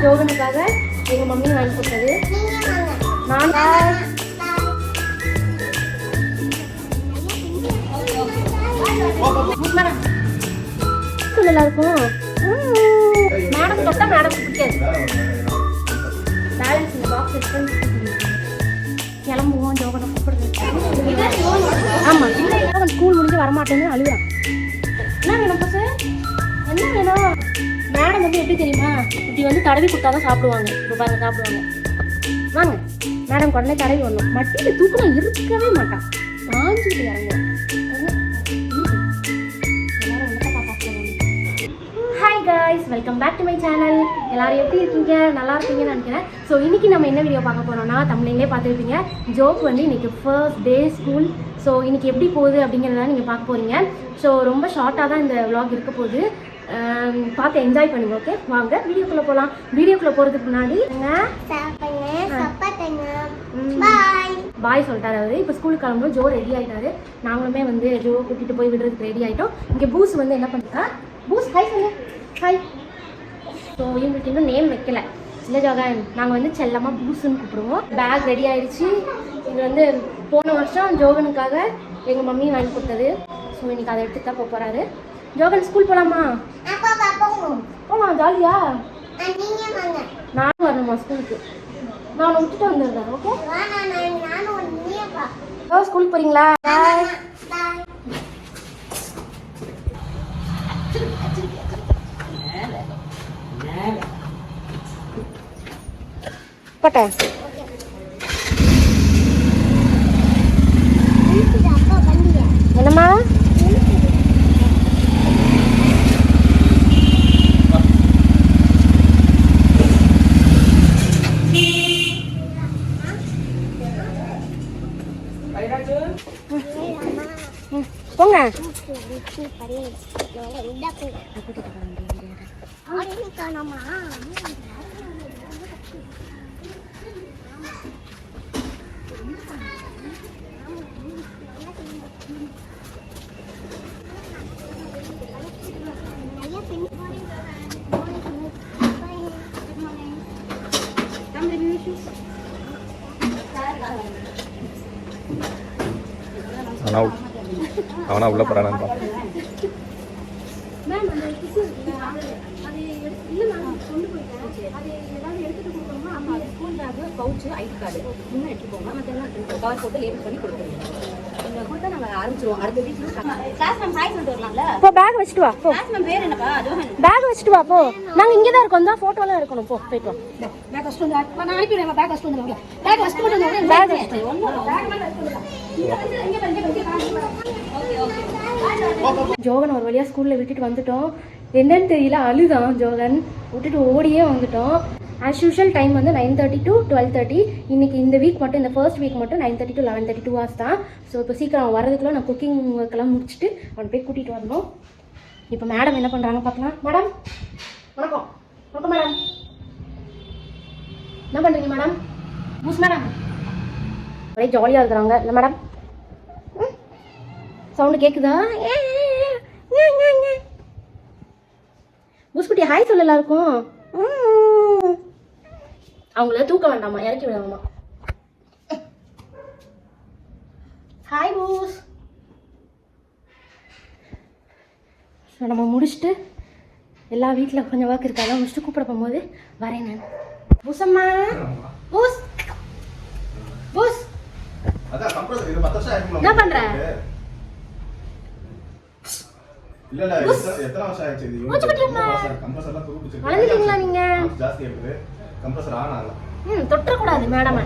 ஜோகனுக்காக எங்கள் மம்மி வாங்கி கொடுத்தது. நான் எல்லாருக்கும் மேடம் தொட்டா மேடம் பிடிக்காது. பேலன்ஸ் இந்த பாக்ஸ் எடுத்து கிளம்புவோம். ஜோகனை கூப்பிடுறது. ஆமாம், ஜோகன் ஸ்கூல் முடிஞ்சு வரமாட்டேன்னு அழுகுறான். என்ன வேணும் சார்? என்ன வேணும்? மேடம் வந்து எப்படி தெரியுமா, இப்படி வந்து தடவி கொடுத்தா தான் சாப்பிடுவாங்க. இப்போ பாருங்க சாப்பிடுவாங்க. வாங்க மேடம் உடனே தடவி வரணும். மட்டியில் தூக்கணும் இருக்கவே மாட்டான். பாஞ்சுக்கிட்டு இறங்க. Hi guys, welcome back to my channel. எல்லாரும் எப்படி இருக்கீங்க? நல்லா இருக்கீங்கன்னு நினைக்கிறேன். ஸோ இன்றைக்கி நம்ம என்ன வீடியோ பார்க்க போகிறோம்னா, தமிழ்லேயே பார்த்துருப்பீங்க, ஜோக் வந்து இன்றைக்கி ஃபர்ஸ்ட் டே ஸ்கூல். ஸோ இன்றைக்கி எப்படி போகுது அப்படிங்கிறத நீங்கள் பார்க்க போகிறீங்க. ஸோ ரொம்ப ஷார்ட்டாக தான் இந்த விலாக் இருக்க போகுது. பார்த்து என்ஜாய் பண்ணுங்க. ஓகே, வாங்க வீடியோக்குள்ளே போகலாம். வீடியோக்குள்ளே போகிறதுக்கு முன்னாடி பாய் சொல்லிட்டாரு அவரு. இப்போ ஸ்கூலுக்கு கிளம்பும். ஜோ ரெடி ஆகிட்டாரு. நாங்களுமே வந்து ஜோ கூட்டிகிட்டு போய் விடுறதுக்கு ரெடி ஆகிட்டோம். இங்கே பூஸ் வந்து என்ன பண்ணுறா? பூஸ் ஹாய் சொல்லு. ஹாய். ஸோ இவங்களுக்கு இன்னும் நேம் வைக்கல. இல்லை ஜோகன், நாங்கள் வந்து செல்லமாக பூஸுன்னு கூப்பிடுவோம். பேக் ரெடி ஆகிடுச்சு. இது வந்து போன வருஷம் ஜோகனுக்காக எங்கள் மம்மி வாங்கி கொடுத்தது. ஸோ இன்னைக்கு அதை எடுத்துகிட்டு தான் போகிறாரு. ஜோகன் ஸ்கூல் போகலாமா? போகலாம். ஜாலியா? நானும் வரணுமா ஸ்கூலுக்கு? நான் விட்டுட்டு வந்துடுறேன். ஓகே, ஸ்கூலுக்கு போகிறீங்களா? போட்டேன். என்னம்மா? போங்க. அவனா உள்ள போறானா? பவுச்சு ஐடி கார்டு இன்னும் எடுத்துக்கோங்க. மற்றெல்லாம் கவர் போட்டு லேபிள் பண்ணி கொடுத்துருங்க. நீங்கள் கொடுத்தா நாங்கள் ஆரம்பிச்சிருவோம். அடுத்த வீக் கிளாஸ் மேம் ஹாய் சொல்லிட்டு வரலாம்ல? போ, பேக் வச்சுட்டு வா. போ. கிளாஸ் மேம் பேர் என்னப்பா? ஜோஹன். பேக் வச்சுட்டு வா. போ, நாங்கள் இங்கே தான் இருக்கோம். தான் ஃபோட்டோலாம் இருக்கணும். போ, போயிட்டு வா. பேக் வச்சுட்டு வந்து நான் அனுப்பிடுவேன். பேக் வச்சுட்டு வந்துடுங்க. பேக் வச்சுட்டு வந்து பேக் ஜோகன் ஒரு வழியாக ஸ்கூலில் விட்டுட்டு வந்துட்டோம். என்னன்னு தெரியல, அழுதான் ஜோகன். விட்டுட்டு ஓடியே வந்துட்டோம். ஆஸ் யூஷுவல் டைம் வந்து 9:30 to 12:30. இன்றைக்கி இந்த வீக் மட்டும், இந்த ஃபர்ஸ்ட் வீக் மட்டும் 9:30 to 11:30 2 hours தான். ஸோ இப்போ சீக்கிரம் அவன் வரதுக்குள்ள நான் குக்கிங் ஒர்க்கெல்லாம் முடிச்சுட்டு அவன் போய் கூட்டிகிட்டு வரணும். இப்போ மேடம் என்ன பண்ணுறாங்க பார்க்கலாம். மேடம் வணக்கம். வணக்கம் மேடம். என்ன பண்ணுறீங்க மேடம்? பூஸ் மேடம் ஒரே ஜாலியாக இருக்கிறாங்க. இல்லை மேடம், சவுண்டு கேட்குதா? பூஸ்குட்டி ஹாய் சொல்ல எல்லாருக்கும். அவங்கள தூக்க வேண்டாமா, இறக்கி விடாமா. ஹாய் பூஸ். ஸோ நம்ம முடிச்சுட்டு எல்லா வீட்டில் கொஞ்சம் ஒர்க் இருக்காதான் முடிச்சுட்டு கூப்பிட போகும்போது வரேன் நான். பூசம்மா, பூஸ் பூஸ் என்ன பண்ற? வளர்ந்துட்டீங்களா நீங்க? தொட்டக்கூடாது மேடம்.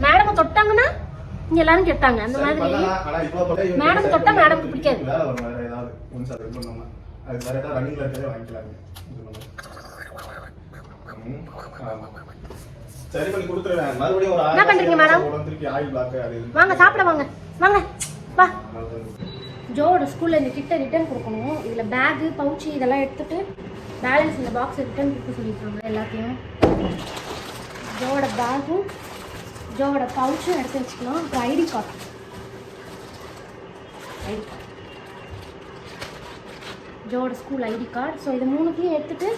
மேடம் தொட்டாங்கன்னா இங்க எல்லாரும் கேட்டாங்க. அந்த மாதிரி மேடம் தொட்டா மேடம்க்கு பிடிக்காது. என்ன பண்றீங்க மேடம்? வாங்க சாப்பிட வாங்க. வாங்க வா. ஜோட ஸ்கூலில் இந்த கிட்ட ரிட்டர்ன் கொடுக்கணும். இதில் பேகு பவுச்சு இதெல்லாம் எடுத்துகிட்டு பேலன்ஸ் இந்த பாக்ஸ் ரிட்டர்ன் கொடுக்க சொல்லியிருக்காங்க. எல்லாத்தையும் ஜோட பேகும் ஜோட பவுச்சும் எடுத்து வச்சுக்கலாம். அப்புறம் ஐடி கார்டு ஜோட ஸ்கூல் ஐடி கார்டு. ஸோ இது மூணுத்தையும் எடுத்துகிட்டு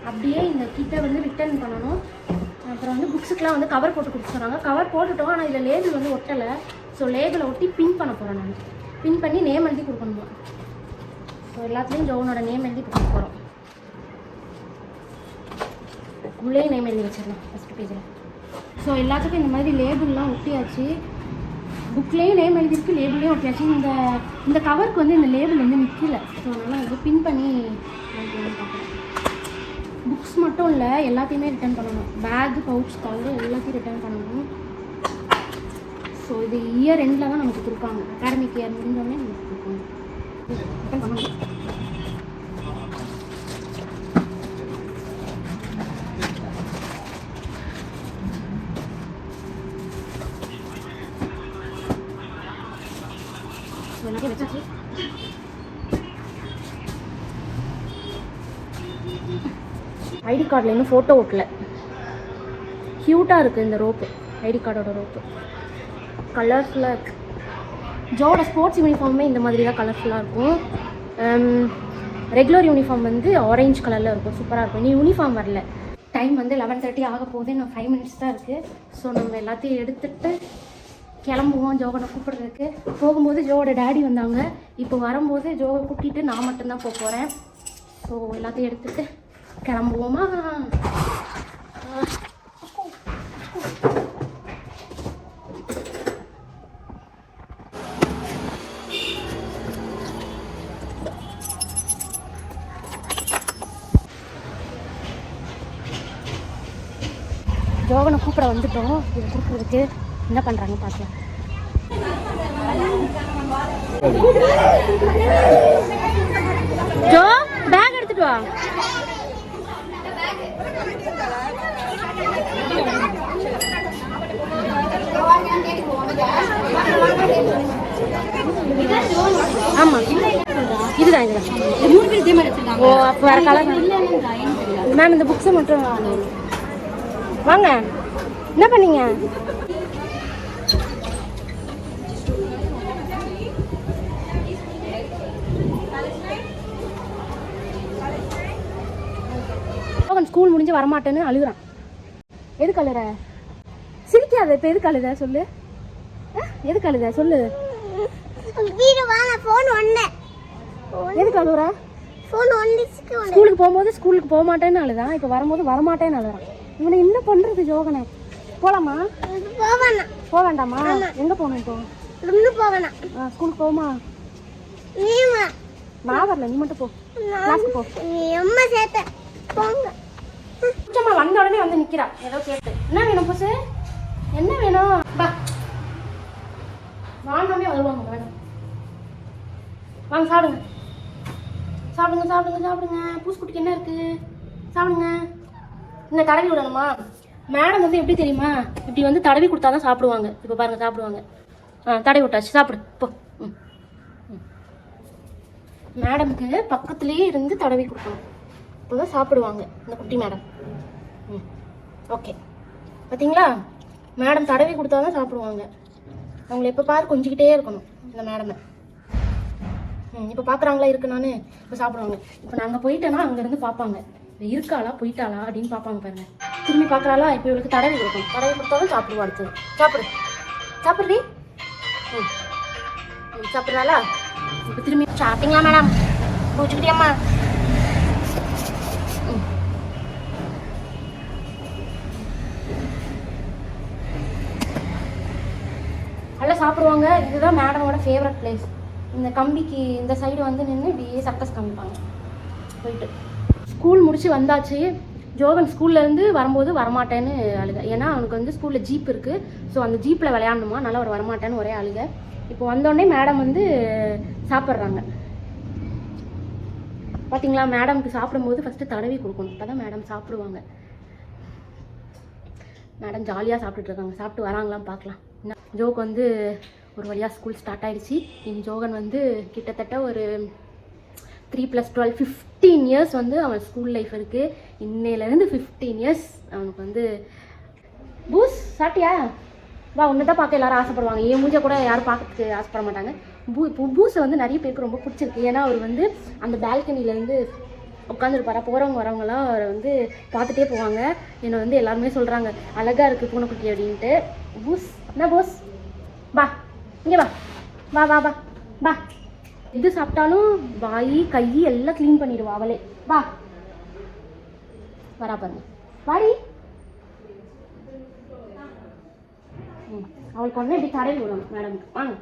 அப்படியே இந்த கிட்டை வந்து ரிட்டர்ன் பண்ணணும். அப்புறம் வந்து புக்ஸுக்கெலாம் வந்து கவர் போட்டு கொடுத்துறாங்க. கவர் போட்டுட்டோம், ஆனால் இதில் லேபிள் வந்து ஒட்டலை. ஸோ லேபிளை ஒட்டி பின் பண்ண போகிறேன். நான் பின் பண்ணி நேம் எழுதி கொடுக்கணும். ஸோ எல்லாத்துலேயும் ஜோனோட நேம் எழுதி கொடுக்க போகிறோம். உள்ளே நேம் எழுதி வச்சிடலாம் ஃபஸ்ட் பேஜில். ஸோ எல்லாத்துக்கும் இந்த மாதிரி லேபிள்லாம் ஒட்டியாச்சு. புக்லேயும் நேம் எழுதிருக்கு, லேபிள்லேயும் ஒட்டியாச்சு. இந்த கவருக்கு வந்து இந்த லேபிள் வந்து நிற்கல. ஸோ அதனால் வந்து பின் பண்ணி பார்க்குறேன். புக்ஸ் மட்டும் இல்லை, எல்லாத்தையுமே ரிட்டர்ன் பண்ணணும். பேக்கு, பவுச், தவிர எல்லாத்தையும் ரிட்டர்ன் பண்ணணும். ஸோ இது இயர் எண்டில் தான் நமக்கு கொடுப்பாங்க. அகாடமிக் இயர் முடிஞ்சோடனே நமக்கு கொடுப்பாங்க. ரிட்டர்ன் பண்ணணும். எல்லாத்தையும் வச்சாச்சு. ஐடி கார்டில் இன்னும் ஃபோட்டோ ஓட்டல. க்யூட்டாக இருக்குது இந்த ரோப்பு, ஐடி கார்டோட ரோப்பு. கலர்ஃபுல்லாக இருக்குது. ஜோட ஸ்போர்ட்ஸ் யூனிஃபார்மே இந்த மாதிரி தான் கலர்ஃபுல்லாக இருக்கும். ரெகுலர் யூனிஃபார்ம் வந்து ஆரஞ்சு கலரில் இருக்கும், சூப்பராக இருக்கும். நீ யூனிஃபார்ம் வரல. டைம் வந்து 11:30 ஆக போகுது. இன்னும் 5 மினிட்ஸ் தான் இருக்குது. ஸோ நம்ம எல்லாத்தையும் எடுத்துகிட்டு கிளம்புவோம் ஜோகனை கூப்பிட்றதுக்கு. போகும்போது ஜோவோட டேடி வந்தாங்க. இப்போ வரும்போது ஜோவை கூட்டிகிட்டு நான் மட்டும்தான் போக போகிறேன். ஸோ எல்லாத்தையும் எடுத்துகிட்டு கிளம்புவோமா? ஜோகனை கூப்பிட வந்துட்டோம். இதை கூப்பிட்றதுக்கு என்ன பண்ணுறாங்க பார்க்கலாம். ஜோ பேக் எடுத்துட்டு வா. ஆமா இதுதான் இதுதான். ஓ அப்போ வேற கலர். மேம் இந்த புக்ஸை மட்டும் வாங்க. என்ன பண்ணீங்க? ஸ்கூல் முடிஞ்சு வரமாட்டேன்னு அழுகுறான். எதுக்கு அழுற? சிரிக்காத. இப்போ எதுக்கு அழுத சொல்லு. எதுக்கு அழுத சொல்லு. எதுக்கு அழுகுற? ஸ்கூலுக்கு போகும்போது ஸ்கூலுக்கு போக மாட்டேன்னு அழுதான். இப்போ வரும்போது வரமாட்டேன்னு அழுறான். இவனை என்ன பண்றது ஜோகனை? போலாமா? போக வேண்டாமா? எங்க போகணும் இப்போ? ஸ்கூலுக்கு போமா? நான் வரல, நீ மட்டும் போ. கிளாஸ்க்கு போ. சும்மா வந்த உடனே வந்து நிக்கிறா ஏதோ கேட்டு. என்ன வேணும் புசு? என்ன வேணும்? பா வாங்காமே வருவாங்க. வேணும் வாங்க சாப்பிடுங்க. சாப்பிடுங்க சாப்பிடுங்க சாப்பிடுங்க. பூசுக்குட்டிக்கு என்ன இருக்கு? சாப்பிடுங்க. இன்னும் தடவி விடணுமா? மேடம் வந்து எப்படி தெரியுமா, இப்படி வந்து தடவி கொடுத்தா தான் சாப்பிடுவாங்க. இப்போ பாருங்க சாப்பிடுவாங்க. தடவி விட்டாச்சு, சாப்பிடு போ. மேடம்க்கு பக்கத்துலேயே இருந்து தடவி கொடுக்கணும், இப்போ தான் சாப்பிடுவாங்க இந்த குட்டி மேடம். ஓகே பார்த்தீங்களா, மேடம் தடவி கொடுத்தா தான் சாப்பிடுவாங்க. அவங்கள எப்போ பாரு கொஞ்சிக்கிட்டே இருக்கணும் இந்த மேடமை. இப்போ பார்க்குறாங்களா இருக்கு நான் இப்போ சாப்பிடுவாங்க. இப்போ நாங்கள் போயிட்டேன்னா அங்கேருந்து பார்ப்பாங்க இருக்காளா போயிட்டாளா அப்படின்னு பார்ப்பாங்க பாருங்க. திரும்பி பார்க்குறாளா, இப்போ இவளுக்கு தடவி கொடுக்கணும். தடவி கொடுத்தாலும் சாப்பிடுவா. அடுத்தது சாப்பிடு சாப்பிட்றீ. சாப்பிட்றாளா? இப்போ திரும்பி சாப்பிட்டீங்களா மேடம்? பூச்சிக்கிட்டியம்மா. நல்லா சாப்பிடுவாங்க. இதுதான் மேடமோட ஃபேவரட் பிளேஸ். இந்த கம்பிக்கு இந்த சைடு வந்து நின்று இப்படியே சர்க்கஸ் காமிப்பாங்க. போயிட்டு ஸ்கூல் முடிச்சு வந்தாச்சு. ஜோகன் ஸ்கூல்லேருந்து வரும்போது வரமாட்டேன்னு அழுக. ஏன்னா அவனுக்கு வந்து ஸ்கூலில் ஜீப் இருக்குது. ஸோ அந்த ஜீப்பில் விளையாடணுமா, நல்லா ஒரு வரமாட்டேன்னு ஒரே அழுக. இப்போ வந்தோடனே மேடம் வந்து சாப்பிட்றாங்க. பார்த்தீங்களா, மேடம்க்கு சாப்பிடும்போது ஃபஸ்ட்டு தடவி கொடுக்கணும், அப்போ தான் மேடம் சாப்பிடுவாங்க. மேடம் ஜாலியாக சாப்பிட்டுட்டு இருக்காங்க. சாப்பிட்டு வராங்களாம் பார்க்கலாம். ஜோக் வந்து ஒரு வழியாக ஸ்கூல் ஸ்டார்ட் ஆகிடுச்சு. இனி ஜோகன் வந்து கிட்டத்தட்ட ஒரு 3 + 12 15 இயர்ஸ் வந்து அவன் ஸ்கூல் லைஃப் இருக்குது. இன்னையிலேருந்து 15 இயர்ஸ் அவனுக்கு வந்து. பூஸ் சாப்பிட்டியா? வா, ஒன்று தான் பார்க்க எல்லாரும் ஆசைப்படுவாங்க. என் மூஞ்ச கூட யாரும் பார்க்கறதுக்கு ஆசைப்பட மாட்டாங்க. பூஸை வந்து நிறைய பேருக்கு ரொம்ப பிடிச்சிருக்கு. ஏன்னா அவர் வந்து அந்த பால்கனிலேருந்து உட்காந்துருப்பாரா. போகிறவங்க வரவங்களாம் அவரை வந்து பார்த்துட்டே போவாங்க. என்னை வந்து எல்லாருமே சொல்கிறாங்க அழகாக இருக்குது பூனைக்குட்டி அப்படின்ட்டு. பூஸ் என்ன பூஸ் வா இங்கே வா வா வா வா வா. எது சாப்பிட்டாலும் வாய் கை எல்லாம் க்ளீன் பண்ணிடுவா அவளே. வா வரா பாருங்க வாடி. அவளுக்கு உடனே இப்படி தடவி விடணும் மேடமுக்கு. வாங்க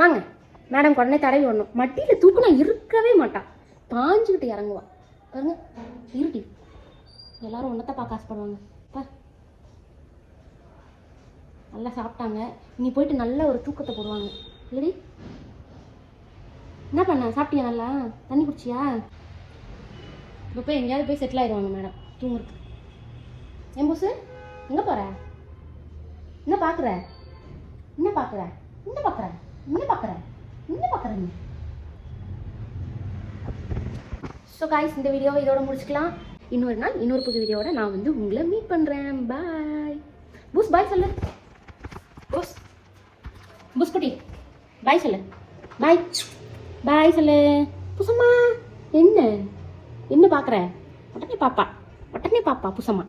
வாங்க மேடம் உடனே தடவி விடணும். மட்டியில் தூக்குனா இருக்கவே மாட்டான், பாஞ்சுக்கிட்டு இறங்குவா பாருங்க. இருட்டி எல்லாரும் ஒன்றத்தை பார்க்க ஆசைப்படுவாங்க. நல்லா சாப்பிட்டாங்க, இனி போயிட்டு நல்ல ஒரு தூக்கத்தை போடுவாங்க இல்லடி. என்ன பண்ண சாப்பிட்டியா, நல்லா தண்ணி குடிச்சியா? இப்போ போய் எங்கேயாவது போய் செட்டில் ஆயிடுவாங்க மேடம் தூங்குறதுக்கு. என் பூசு எங்கே போகிற? என்ன பார்க்குற? என்ன பார்க்குற? என்ன பார்க்குற? என்ன பார்க்குற? என்ன பார்க்குற நீ? ஸோ காய்ஸ், இந்த வீடியோவை இதோட முடிச்சுக்கலாம். இன்னொரு நாள் இன்னொரு புது வீடியோவோட நான் வந்து உங்களை மீட் பண்ணுறேன். பாய் பூஸ். பாய் சொல்லு பூஸ். பூஸ் குட்டி பாய் சொல்லு. பாய் பாய் சொல்லு. புசம்மா என்ன என்ன பார்க்குற? உடனே பாப்பா புசம்மா.